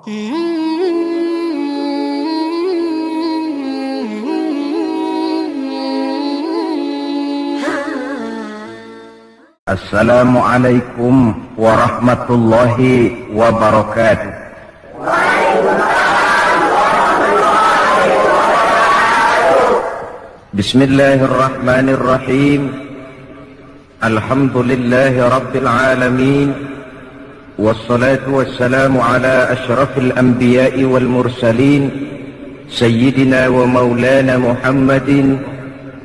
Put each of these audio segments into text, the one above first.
Assalamualaikum warahmatullahi wabarakatuh. Bismillahirrahmanirrahim. Alhamdulillahi rabbil alamin. Wassalatu wassalamu ala asyrafil anbiya'i wal mursalin Sayyidina wa maulana Muhammadin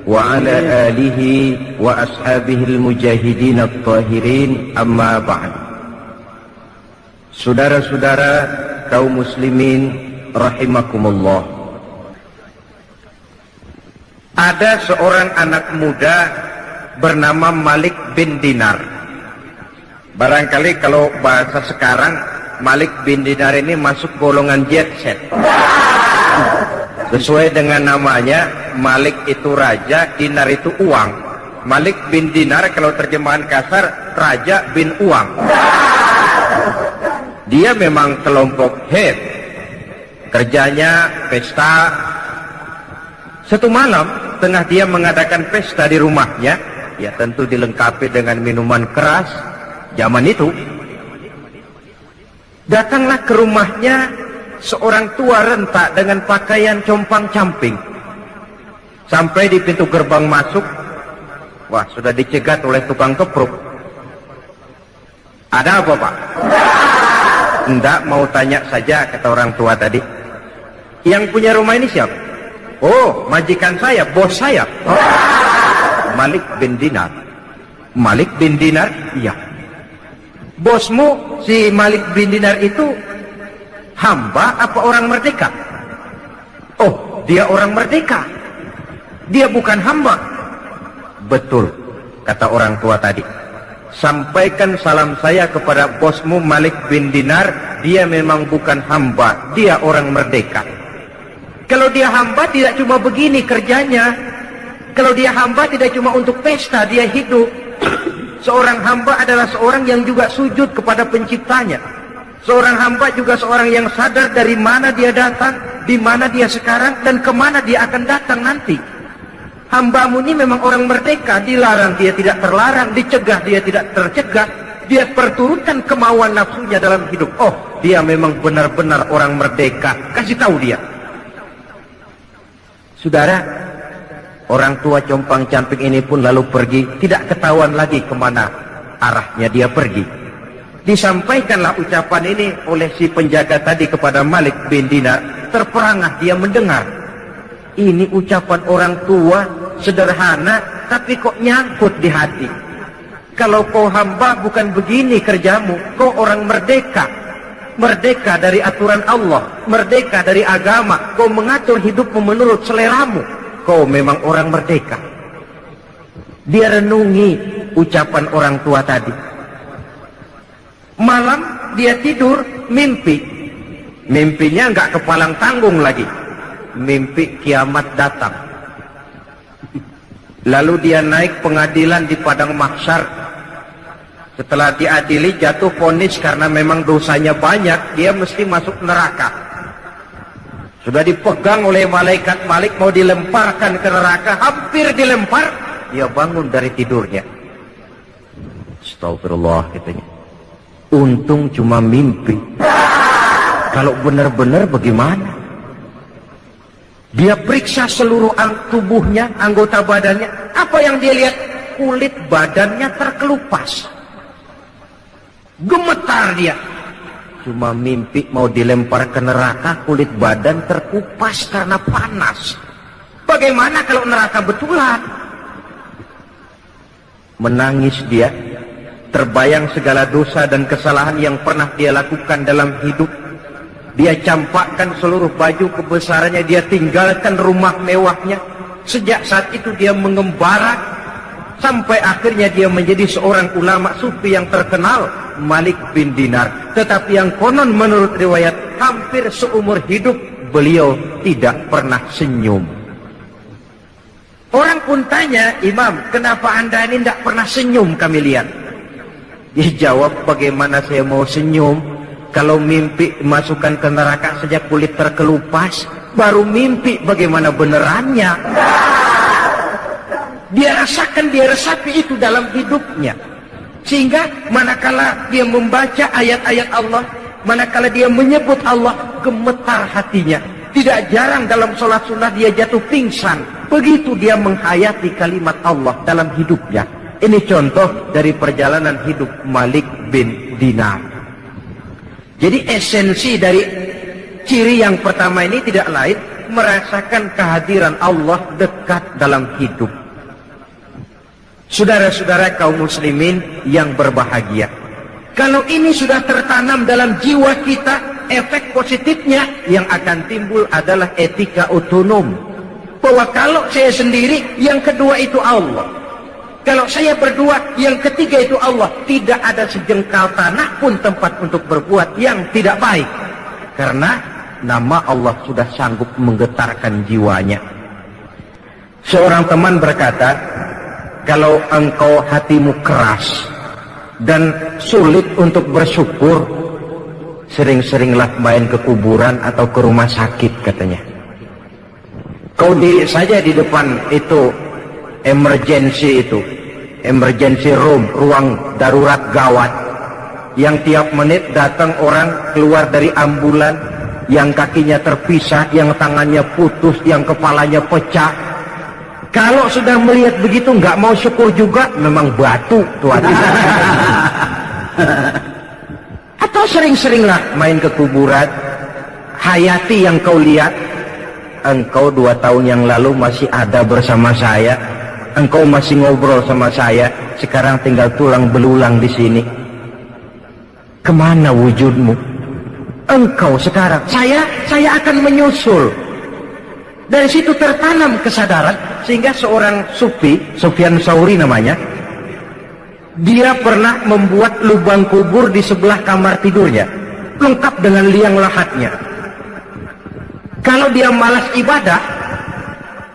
wa ala alihi wa ashabihil mujahidin at-tahirin, amma ba'd. Saudara-saudara kaum muslimin rahimakumullah. Ada seorang anak muda bernama Malik bin Dinar. Barangkali kalau bahasa sekarang, Malik bin Dinar ini masuk golongan jet set. Sesuai dengan namanya, Malik itu raja, Dinar itu uang. Malik bin Dinar kalau terjemahan kasar, raja bin uang. Dia memang kelompok head. Kerjanya pesta. Satu malam, tengah dia mengadakan pesta di rumahnya, ya tentu dilengkapi dengan minuman keras zaman itu. Datanglah ke rumahnya seorang tua rentak dengan pakaian compang-camping. Sampai di pintu gerbang masuk, wah, sudah dicegat oleh tukang kepruk. Ada apa, Pak? Enggak, mau tanya saja, kata orang tua tadi. Yang punya rumah ini siapa? Oh, majikan saya, bos saya. Oh, Malik bin Dinar. Malik bin Dinar? Iya. Bosmu si Malik bin Dinar itu hamba apa orang merdeka? Oh, dia orang merdeka. Dia bukan hamba. Betul, kata orang tua tadi. Sampaikan salam saya kepada bosmu Malik bin Dinar. Dia memang bukan hamba, dia orang merdeka. Kalau dia hamba tidak cuma begini kerjanya. Kalau dia hamba tidak cuma untuk pesta, dia hidup. Seorang hamba adalah seorang yang juga sujud kepada penciptanya. Seorang hamba juga seorang yang sadar dari mana dia datang, di mana dia sekarang, dan kemana dia akan datang nanti. Hambamu ini memang orang merdeka, dilarang dia tidak terlarang, dicegah dia tidak tercegah, dia perturutkan kemauan nafsunya dalam hidup. Oh, dia memang benar-benar orang merdeka. Kasih tahu dia. Saudara, orang tua compang-camping ini pun lalu pergi, tidak ketahuan lagi kemana arahnya dia pergi. Disampaikanlah ucapan ini oleh si penjaga tadi kepada Malik bin Dinar. Terperangah dia mendengar. Ini ucapan orang tua, sederhana, tapi kok nyangkut di hati. Kalau kau hamba bukan begini kerjamu, kau orang merdeka. Merdeka dari aturan Allah, merdeka dari agama. Kau mengatur hidupmu menurut seleramu. Kau memang orang merdeka. Dia renungi ucapan orang tua tadi. Malam dia tidur, mimpi. Mimpinya nggak kepalang tanggung lagi. Mimpi kiamat datang. Lalu dia naik pengadilan di padang mahsyar. Setelah diadili, jatuh vonis karena memang dosanya banyak, dia mesti masuk neraka. Sudah dipegang oleh malaikat Malik, mau dilemparkan ke neraka, hampir dilempar, dia bangun dari tidurnya. Astagfirullah, katanya. Untung cuma mimpi. Kalau benar-benar bagaimana? Dia periksa seluruh tubuhnya, anggota badannya. Apa yang dia lihat? Kulit badannya terkelupas. Gemetar dia. Cuma mimpi mau dilempar ke neraka, kulit badan terkupas karena panas. Bagaimana kalau neraka betulan? Menangis dia. Terbayang segala dosa dan kesalahan yang pernah dia lakukan dalam hidup. Dia campakkan seluruh baju kebesarannya, dia tinggalkan rumah mewahnya. Sejak saat itu dia mengembara, sampai akhirnya dia menjadi seorang ulama sufi yang terkenal, Malik bin Dinar. Tetapi yang konon menurut riwayat, hampir seumur hidup beliau tidak pernah senyum. Orang pun tanya, Imam, kenapa anda ini tidak pernah senyum kami lihat? Dia jawab, bagaimana saya mau senyum Kalau mimpi masukkan ke neraka saja kulit terkelupas, baru mimpi bagaimana benerannya. Dia rasakan, dia resapi itu dalam hidupnya. Sehingga manakala dia membaca ayat-ayat Allah, manakala dia menyebut Allah, gemetar hatinya. Tidak jarang dalam sholat sunnah dia jatuh pingsan. Begitu dia menghayati kalimat Allah dalam hidupnya. Ini contoh dari perjalanan hidup Malik bin Dinar. Jadi esensi dari ciri yang pertama ini tidak lain merasakan kehadiran Allah dekat dalam hidup. Saudara-saudara kaum muslimin yang berbahagia, kalau ini sudah tertanam dalam jiwa kita, efek positifnya yang akan timbul adalah etika otonom. Bahwa kalau saya sendiri, yang kedua itu Allah. Kalau saya berdua, yang ketiga itu Allah. Tidak ada sejengkal tanah pun tempat untuk berbuat yang tidak baik. Karena nama Allah sudah sanggup menggetarkan jiwanya. Seorang teman berkata, kalau engkau hatimu keras dan sulit untuk bersyukur, sering-seringlah main ke kuburan atau ke rumah sakit katanya. Kau diri saja di depan itu emergency room, ruang darurat gawat, yang tiap menit datang orang keluar dari ambulan, yang kakinya terpisah, yang tangannya putus, yang kepalanya pecah. Kalau sudah melihat begitu nggak mau syukur juga, memang batu tuan. Atau sering-seringlah main ke kuburan, hayati yang kau lihat. Engkau 2 tahun yang lalu masih ada bersama saya, engkau masih ngobrol sama saya, sekarang tinggal tulang belulang di sini. Kemana wujudmu? Engkau sekarang, saya akan menyusul. Dari situ tertanam kesadaran, sehingga seorang sufi, Sufyan Tsauri namanya, dia pernah membuat lubang kubur di sebelah kamar tidurnya, lengkap dengan liang lahatnya. Kalau dia malas ibadah,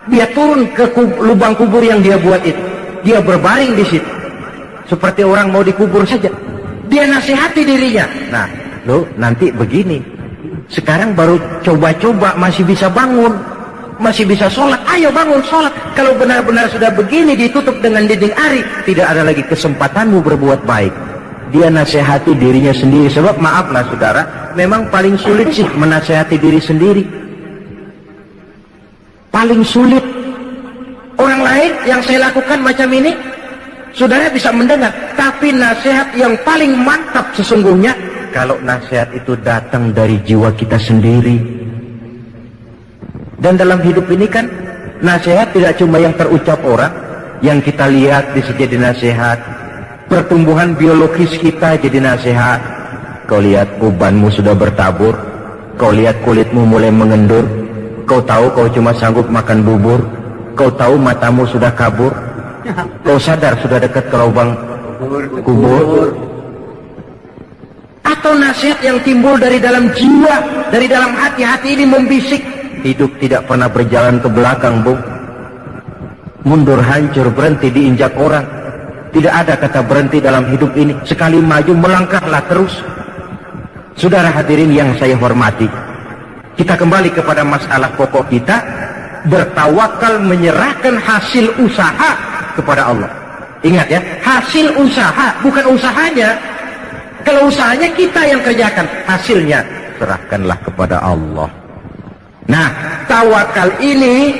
dia turun ke lubang kubur yang dia buat itu. Dia berbaring di situ, seperti orang mau dikubur saja. Dia nasihati dirinya. Nah, lo nanti begini. Sekarang baru coba-coba, masih bisa bangun, masih bisa sholat. Ayo bangun sholat. Kalau benar-benar sudah begini ditutup dengan dinding ari, tidak ada lagi kesempatanmu berbuat baik. Dia nasihati dirinya sendiri. Sebab maaflah saudara, memang paling sulit sih menasihati diri sendiri. Paling sulit. Orang lain yang saya lakukan macam ini, saudara bisa mendengar. Tapi nasihat yang paling mantap sesungguhnya, kalau nasihat itu datang dari jiwa kita sendiri. Dan dalam hidup ini kan, nasihat tidak cuma yang terucap orang, yang kita lihat bisa jadi nasihat. Pertumbuhan biologis kita jadi nasihat. Kau lihat ubanmu sudah bertabur, kau lihat kulitmu mulai mengendur, kau tahu kau cuma sanggup makan bubur, kau tahu matamu sudah kabur, kau sadar sudah dekat ke lubang kubur. Atau nasihat yang timbul dari dalam jiwa, dari dalam hati ini membisik, hidup tidak pernah berjalan ke belakang, Bu. Mundur hancur, berhenti diinjak orang. Tidak ada kata berhenti dalam hidup ini. Sekali maju melangkahlah terus. Saudara hadirin yang saya hormati, kita kembali kepada masalah pokok kita, bertawakal menyerahkan hasil usaha kepada Allah. Ingat ya, hasil usaha, bukan usahanya. Kalau usahanya kita yang kerjakan, hasilnya serahkanlah kepada Allah. Nah, tawakal ini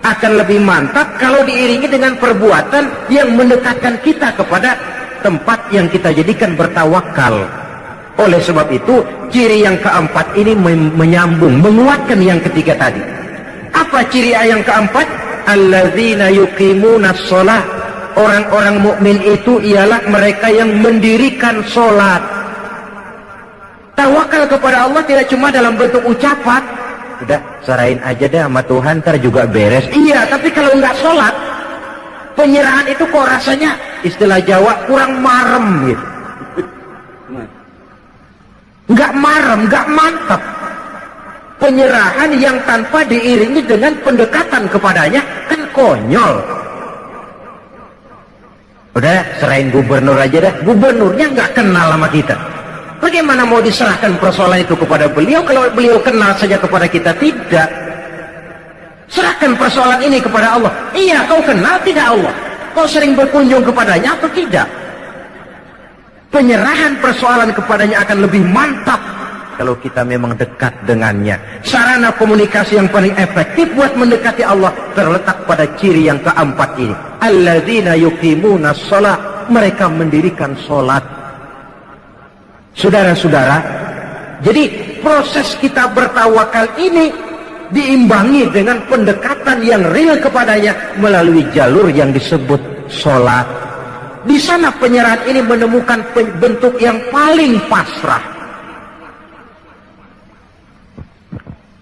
akan lebih mantap kalau diiringi dengan perbuatan yang mendekatkan kita kepada tempat yang kita jadikan bertawakal. Oleh sebab itu, ciri yang keempat ini menyambung, menguatkan yang ketiga tadi. Apa ciri yang keempat? Alladzina yuqimunas shalah. Orang-orang mukmin itu ialah mereka yang mendirikan sholat. Tawakal kepada Allah tidak cuma dalam bentuk ucapan. Udah, serahin aja deh sama Tuhan, ntar juga beres. Iya, tapi kalau nggak sholat, penyerahan itu kok rasanya, istilah Jawa, kurang marem gitu. Nggak marem, nggak mantap. Penyerahan yang tanpa diiringi dengan pendekatan kepadanya, kan konyol. Udah, serahin gubernur aja dah. Gubernurnya nggak kenal sama kita. Bagaimana mau diserahkan persoalan itu kepada beliau kalau beliau kenal saja kepada kita? Tidak. Serahkan persoalan ini kepada Allah. Iya, kau kenal tidak Allah? Kau sering berkunjung kepadanya atau tidak? Penyerahan persoalan kepadanya akan lebih mantap kalau kita memang dekat dengannya. Sarana komunikasi yang paling efektif buat mendekati Allah terletak pada ciri yang keempat ini. Alladzina yuqimuna shalah, mereka mendirikan sholat. Saudara-saudara, jadi proses kita bertawakal ini diimbangi dengan pendekatan yang real kepadanya melalui jalur yang disebut sholat. Di sana penyerahan ini menemukan bentuk yang paling pasrah.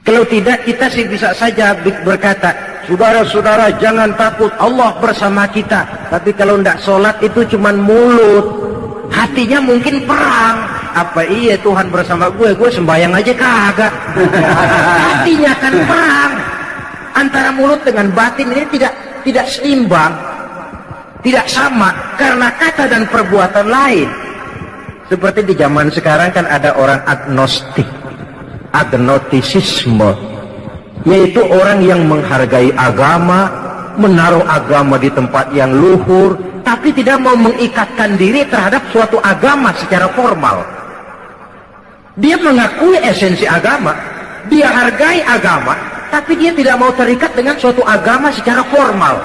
Kalau tidak, kita sih bisa saja berkata, saudara-saudara jangan takut, Allah bersama kita. Tapi kalau tidak sholat itu cuma mulut, hatinya mungkin perang. Apa iya Tuhan bersama gue sembahyang aja kagak. Hatinya kan perang. Antara mulut dengan batin ini tidak seimbang, tidak sama, karena kata dan perbuatan lain. Seperti di zaman sekarang kan ada orang agnostik, agnotisisme, yaitu orang yang menghargai agama, menaruh agama di tempat yang luhur, tapi tidak mau mengikatkan diri terhadap suatu agama secara formal. Dia mengakui esensi agama, dia hargai agama, tapi dia tidak mau terikat dengan suatu agama secara formal.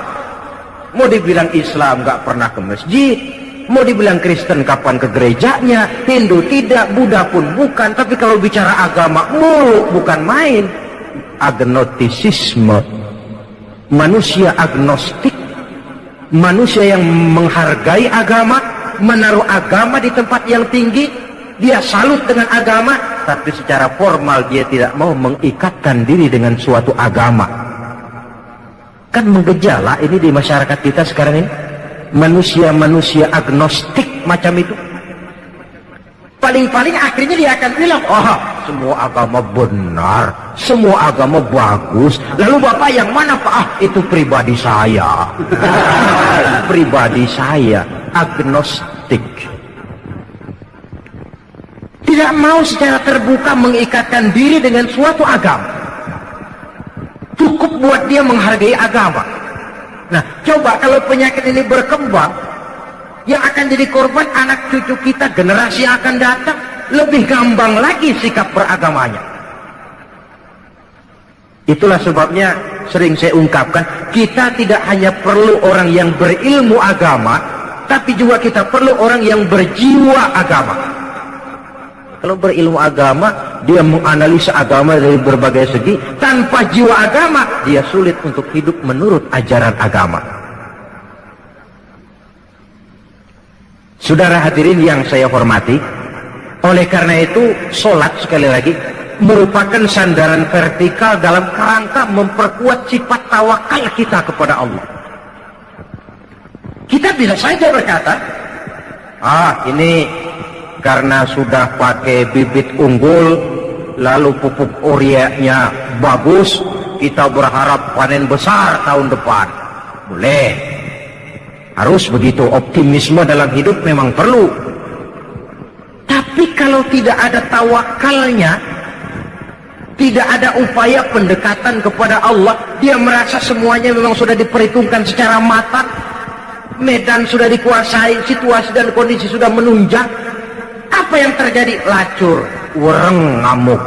Mau dibilang Islam gak pernah ke masjid, mau dibilang Kristen kapan ke gerejanya, Hindu tidak, Buddha pun bukan. Tapi kalau bicara agama, bukan main. Agnotisisme, manusia agnostik, manusia yang menghargai agama, menaruh agama di tempat yang tinggi. Dia salut dengan agama, tapi secara formal dia tidak mau mengikatkan diri dengan suatu agama. Kan menggejala ini di masyarakat kita sekarang ini. Manusia-manusia agnostik macam itu. Paling-paling akhirnya dia akan bilang, oh semua agama benar, semua agama bagus. Lalu Bapak yang mana Pak? Itu pribadi saya. Pribadi saya, agnostik. Tidak mau secara terbuka mengikatkan diri dengan suatu agama. Cukup buat dia menghargai agama. Nah, coba kalau penyakit ini berkembang, yang akan jadi korban anak cucu kita, generasi yang akan datang, lebih gampang lagi sikap beragamanya. Itulah sebabnya sering saya ungkapkan, kita tidak hanya perlu orang yang berilmu agama, tapi juga kita perlu orang yang berjiwa agama. Kalau berilmu agama, dia menganalisa agama dari berbagai segi. Tanpa jiwa agama, dia sulit untuk hidup menurut ajaran agama. Saudara hadirin yang saya hormati, oleh karena itu, sholat sekali lagi merupakan sandaran vertikal dalam kerangka memperkuat sifat tawakal kita kepada Allah. Kita bisa saja berkata, ini karena sudah pakai bibit unggul, lalu pupuk ureanya bagus, kita berharap panen besar tahun depan. Boleh. Harus begitu, optimisme dalam hidup memang perlu. Tapi kalau tidak ada tawakalnya, tidak ada upaya pendekatan kepada Allah, dia merasa semuanya memang sudah diperhitungkan secara matang, medan sudah dikuasai, situasi dan kondisi sudah menunjang. Apa yang terjadi? Lacur, wereng, ngamuk.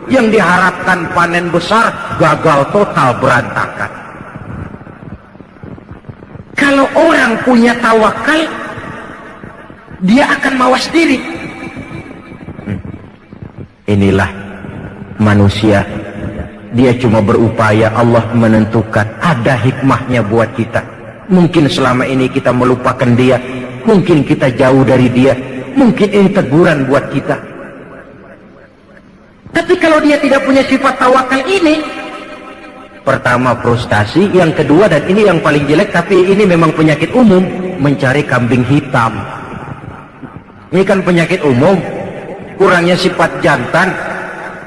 Yang diharapkan panen besar, gagal total, berantakan. Kalau orang punya tawakal, dia akan mawas diri. Inilah manusia. Dia cuma berupaya, Allah menentukan. Ada hikmahnya buat kita. Mungkin selama ini kita melupakan dia, mungkin kita jauh dari dia, mungkin ini teguran buat kita. Tapi kalau dia tidak punya sifat tawakal ini, pertama frustasi, yang kedua, dan ini yang paling jelek, tapi ini memang penyakit umum, mencari kambing hitam. Ini kan penyakit umum, kurangnya sifat jantan,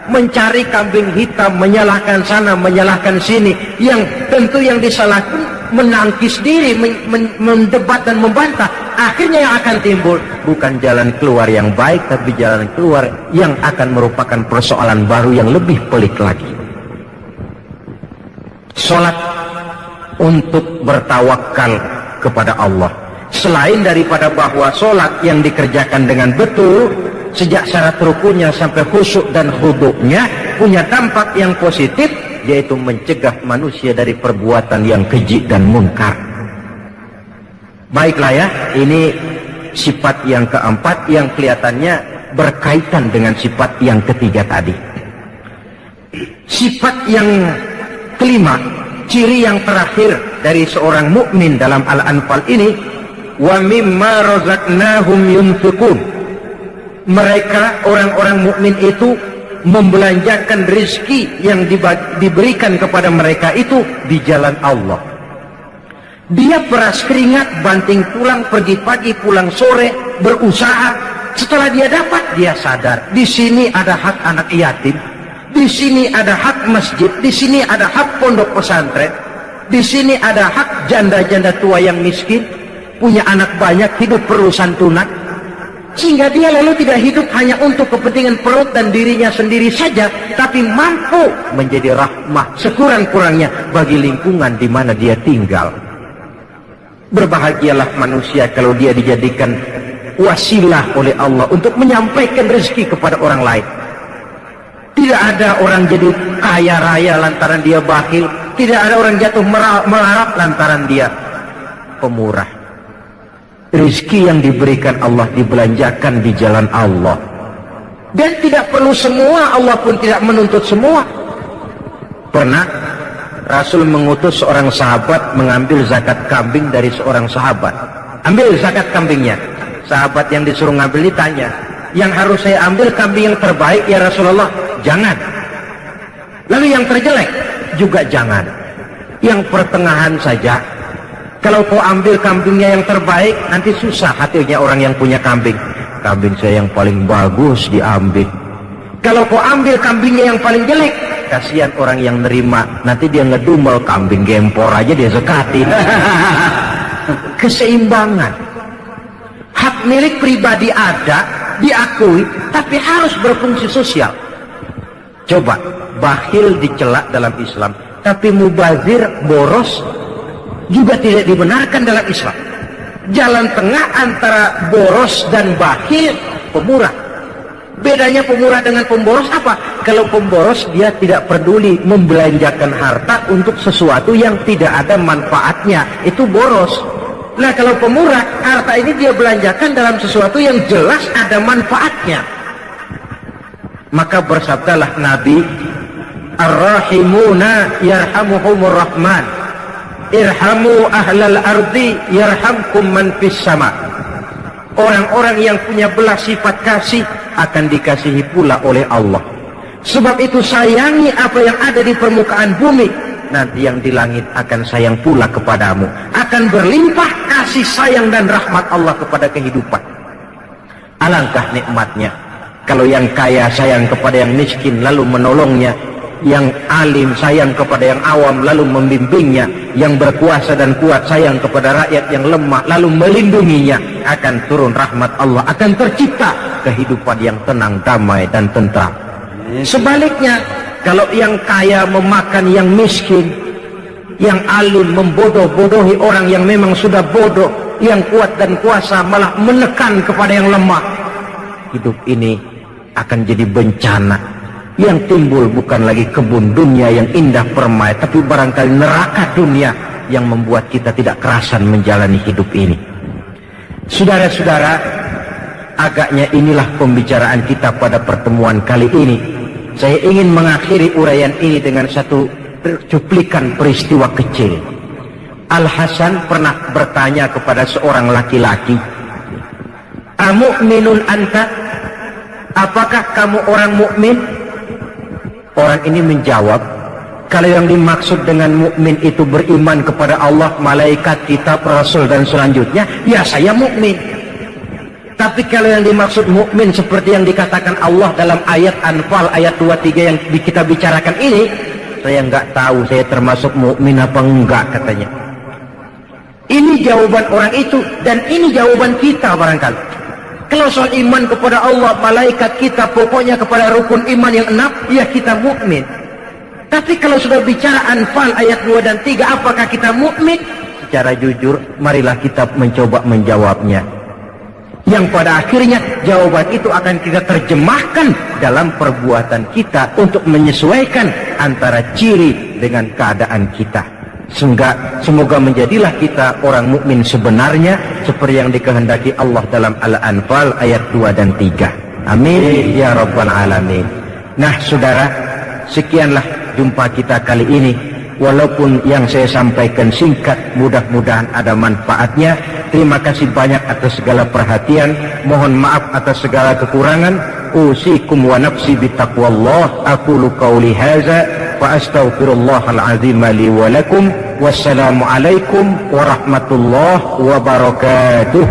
mencari kambing hitam, menyalahkan sana, menyalahkan sini, yang tentu yang disalahkan menangkis diri, mendebat dan membantah. akhirnya yang akan timbul bukan jalan keluar yang baik, tapi jalan keluar yang akan merupakan persoalan baru yang lebih pelik lagi. Salat untuk bertawakal kepada Allah. Selain daripada bahwa salat yang dikerjakan dengan betul, sejak syarat rukunya sampai khusyuk dan khudu'nya punya dampak yang positif, yaitu mencegah manusia dari perbuatan yang keji dan munkar. Baiklah ya, ini sifat yang keempat yang kelihatannya berkaitan dengan sifat yang ketiga tadi. Sifat yang kelima, ciri yang terakhir dari seorang mukmin dalam Al-Anfal ini, wa mimma razaqnahum yunfiqun. Mereka orang-orang mukmin itu membelanjakan rezeki yang diberikan kepada mereka itu di jalan Allah. Dia peras keringat, banting tulang, pergi pagi pulang sore, berusaha. Setelah dia dapat, dia sadar di sini ada hak anak yatim, di sini ada hak masjid, di sini ada hak pondok pesantren, di sini ada hak janda-janda tua yang miskin, punya anak banyak, hidup perlu santunan. Sehingga dia lalu tidak hidup hanya untuk kepentingan perut dan dirinya sendiri saja, tapi mampu menjadi rahmah sekurang-kurangnya bagi lingkungan di mana dia tinggal. Berbahagialah manusia kalau dia dijadikan wasilah oleh Allah untuk menyampaikan rezeki kepada orang lain. Tidak ada orang jadi kaya raya lantaran dia bakhil, tidak ada orang jatuh melarat lantaran dia pemurah. Rizki yang diberikan Allah dibelanjakan di jalan Allah, dan tidak perlu semua, Allah pun tidak menuntut semua. Pernah Rasul mengutus seorang sahabat mengambil zakat kambing dari seorang sahabat. Ambil zakat kambingnya. Sahabat yang disuruh ngambil ditanya, yang harus saya ambil kambing yang terbaik ya Rasulullah? Jangan. Lalu yang terjelek juga jangan. Yang pertengahan saja. Kalau kau ambil kambingnya yang terbaik, nanti susah hatinya orang yang punya kambing. Kambing saya yang paling bagus diambil. Kalau kau ambil kambingnya yang paling jelek, kasihan orang yang nerima. Nanti dia ngedumel, kambing gempor aja dia zakatin. Keseimbangan. Hak milik pribadi ada, diakui, tapi harus berfungsi sosial. Coba, bakhil dicela dalam Islam, tapi mubazir, boros, juga tidak dibenarkan dalam Islam. Jalan tengah antara boros dan bakhil, pemurah. Bedanya pemurah dengan pemboros apa? Kalau pemboros dia tidak peduli membelanjakan harta untuk sesuatu yang tidak ada manfaatnya, itu boros. Nah kalau pemurah, harta ini dia belanjakan dalam sesuatu yang jelas ada manfaatnya. Maka bersabdalah Nabi, Ar-Rahimuna yarhamuhumur Rahman, irhamu ahlal ardi yarhamkum man fis sama. Orang-orang yang punya belas sifat kasih akan dikasihi pula oleh Allah. Sebab itu sayangi apa yang ada di permukaan bumi, nanti yang di langit akan sayang pula kepadamu. Akan berlimpah kasih sayang dan rahmat Allah kepada kehidupan. Alangkah nikmatnya kalau yang kaya sayang kepada yang miskin lalu menolongnya, yang alim sayang kepada yang awam lalu membimbingnya, yang berkuasa dan kuat sayang kepada rakyat yang lemah lalu melindunginya, akan turun rahmat Allah, akan tercipta kehidupan yang tenang, damai dan tentram. Sebaliknya, kalau yang kaya memakan yang miskin, yang alim membodoh-bodohi orang yang memang sudah bodoh, yang kuat dan kuasa malah menekan kepada yang lemah, hidup ini akan jadi bencana. Yang timbul bukan lagi kebun dunia yang indah permai, tapi barangkali neraka dunia yang membuat kita tidak kerasan menjalani hidup ini. Saudara-saudara, agaknya inilah pembicaraan kita pada pertemuan kali ini. Saya ingin mengakhiri uraian ini dengan satu cuplikan peristiwa kecil. Al-Hasan pernah bertanya kepada seorang laki-laki, "Amu'minun anta?" Apakah kamu orang mukmin? Orang ini menjawab, kalau yang dimaksud dengan mukmin itu beriman kepada Allah, malaikat, kitab, rasul dan selanjutnya, ya saya mukmin. Tapi kalau yang dimaksud mukmin seperti yang dikatakan Allah dalam ayat Anfal ayat 23 yang kita bicarakan ini, saya nggak tahu saya termasuk mukmin apa enggak, katanya. Ini jawaban orang itu, dan ini jawaban kita barangkali. Kalau soal iman kepada Allah, malaikat kita, pokoknya kepada rukun iman yang 6, ya kita mukmin. Tapi kalau sudah bicara Anfal ayat 2 dan 3, apakah kita mukmin? Secara jujur, marilah kita mencoba menjawabnya. Yang pada akhirnya jawaban itu akan kita terjemahkan dalam perbuatan kita untuk menyesuaikan antara ciri dengan keadaan kita. Semoga menjadilah kita orang mukmin sebenarnya seperti yang dikehendaki Allah dalam Al-Anfal ayat 2 dan 3. Amin ya rabbal alamin. Nah saudara, sekianlah jumpa kita kali ini. Walaupun yang saya sampaikan singkat, mudah-mudahan ada manfaatnya. Terima kasih banyak atas segala perhatian. Mohon maaf atas segala kekurangan. Usikum wa nafsi bitaqwallah. Aqulu qawli hadza wa astaghfirullahal azim li wa lakum. Wassalamualaikum warahmatullahi wabarakatuh.